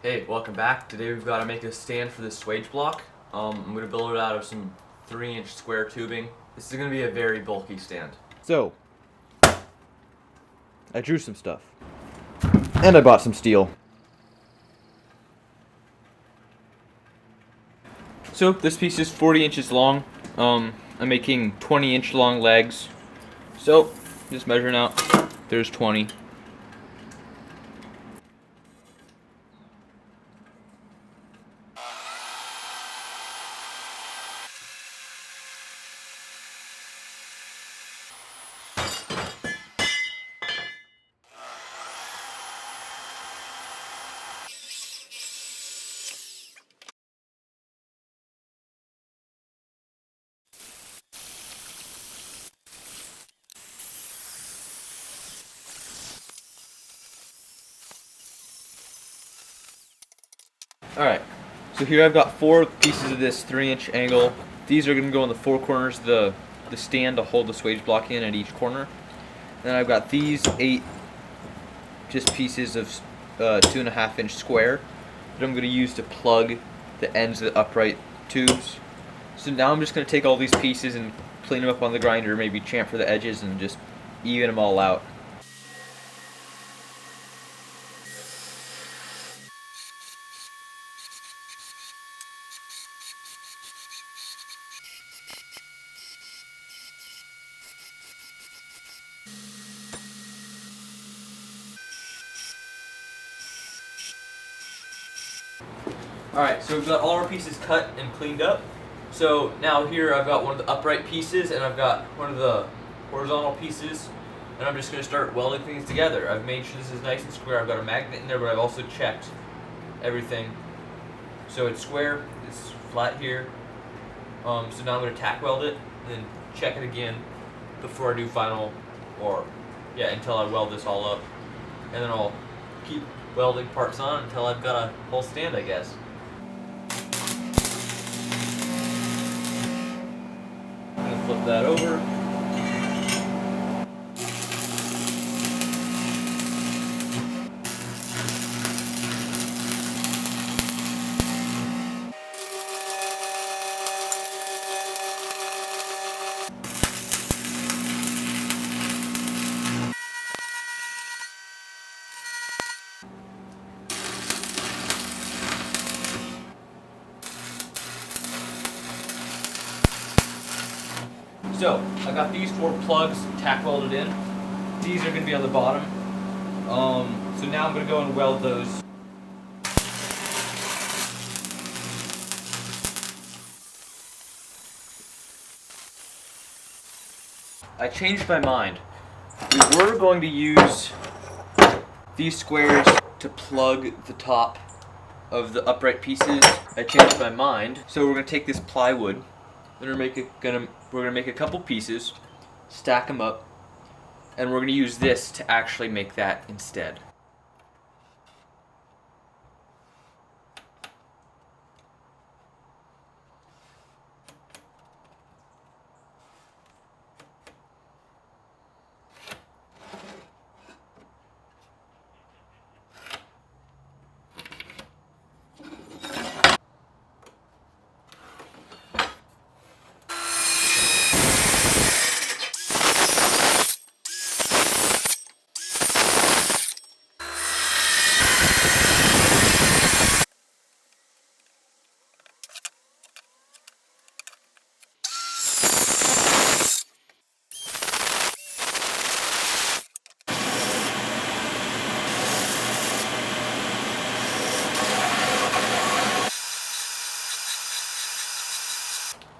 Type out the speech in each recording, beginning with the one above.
Hey, welcome back. Today we've got to make a stand for this SWAGE block. I'm going to build it out of some 3-inch square tubing. This is going to be a very bulky stand. So, I drew some stuff. And I bought some steel. So, this piece is 40 inches long. I'm making 20-inch long legs. So, just measuring out. There's 20. Alright, so here I've got 4 pieces of this 3-inch angle. These are going to go in the 4 corners of the stand to hold the SWAGE block in at each corner. Then I've got these 8 just pieces of 2.5-inch square that I'm going to use to plug the ends of the upright tubes. So now I'm just going to take all these pieces and clean them up on the grinder, maybe chamfer the edges and just even them all out. Alright, so we've got all our pieces cut and cleaned up. So now here I've got one of the upright pieces and I've got one of the horizontal pieces, and I'm just going to start welding things together. I've made sure this is nice and square. I've got a magnet in there, but I've also checked everything. So it's square, it's flat here. So now I'm going to tack weld it and then check it again before I do final, until I weld this all up. And then I'll keep welding parts on until I've got a whole stand, I guess. Flip that over. So, I got these 4 plugs tack welded in. These are going to be on the bottom. So now I'm going to go and weld those. I changed my mind. We were going to use these squares to plug the top of the upright pieces. I changed my mind. So we're going to take this plywood. Then we're gonna make a couple pieces, stack them up, and we're gonna use this to actually make that instead.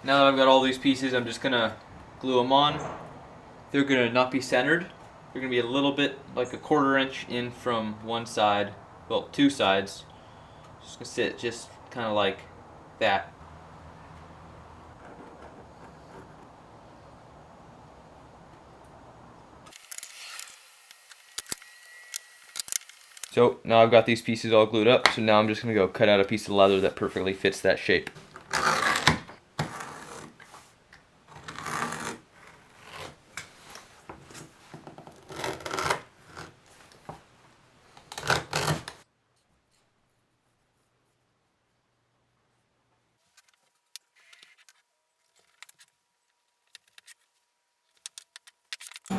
Now that I've got all these pieces, I'm just gonna glue them on. They're gonna not be centered. They're gonna be a little bit like a 1/4 inch in from one side, well, 2 sides. Just gonna sit just kind of like that. So now I've got these pieces all glued up, so now I'm just gonna go cut out a piece of leather that perfectly fits that shape.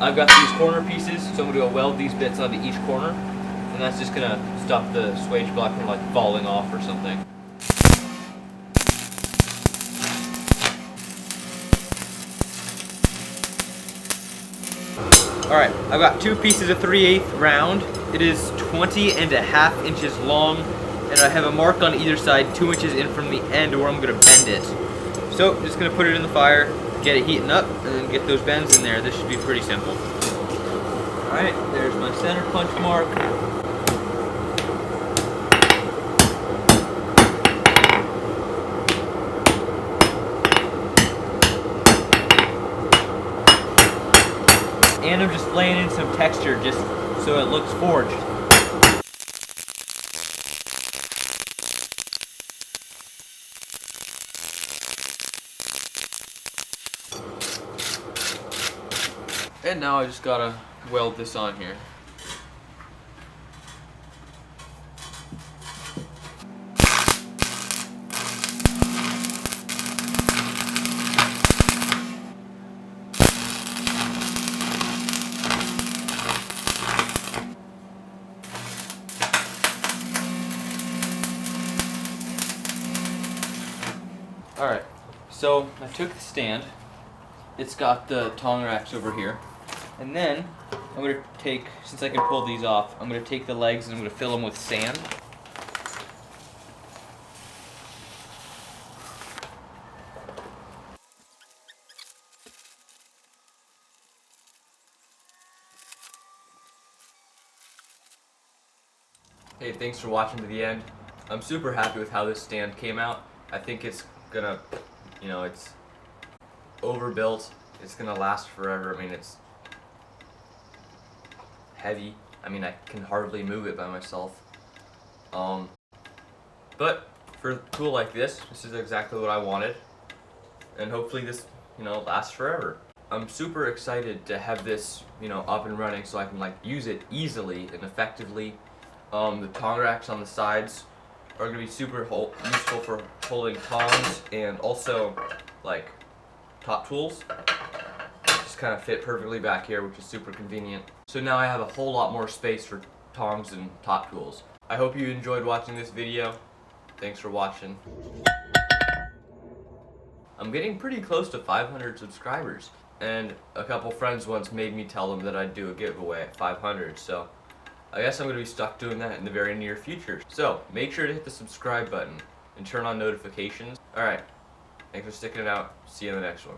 I've got these corner pieces, so I'm gonna go weld these bits onto each corner, and that's just gonna stop the SWAGE block from like falling off or something. Alright, I've got two pieces of 3/8 round. It is 20.5 inches long, and I have a mark on either side 2 inches in from the end where I'm gonna bend it. So, just gonna put it in the fire, get it heating up, and then get those bends in there. This should be pretty simple. Alright, there's my center punch mark. And I'm just laying in some texture just so it looks forged. And now I just gotta weld this on here. Alright, so I took the stand. It's got the tong racks over here. And then I'm going to take, since I can pull these off, I'm going to take the legs and I'm going to fill them with sand. Hey, thanks for watching to the end. I'm super happy with how this stand came out. I think it's gonna, it's overbuilt. It's gonna last forever. I mean, it's heavy. I mean, I can hardly move it by myself. But for a tool like this is exactly what I wanted. And hopefully this, lasts forever. I'm super excited to have this, up and running so I can use it easily and effectively. The tong racks on the sides are going to be super useful for holding tongs and also top tools. Just kind of fit perfectly back here, which is super convenient. So now I have a whole lot more space for tongs and top tools. I hope you enjoyed watching this video. Thanks for watching. I'm getting pretty close to 500 subscribers, and a couple friends once made me tell them that I'd do a giveaway at 500, so I guess I'm going to be stuck doing that in the very near future. So make sure to hit the subscribe button and turn on notifications. Alright, thanks for sticking it out. See you in the next one.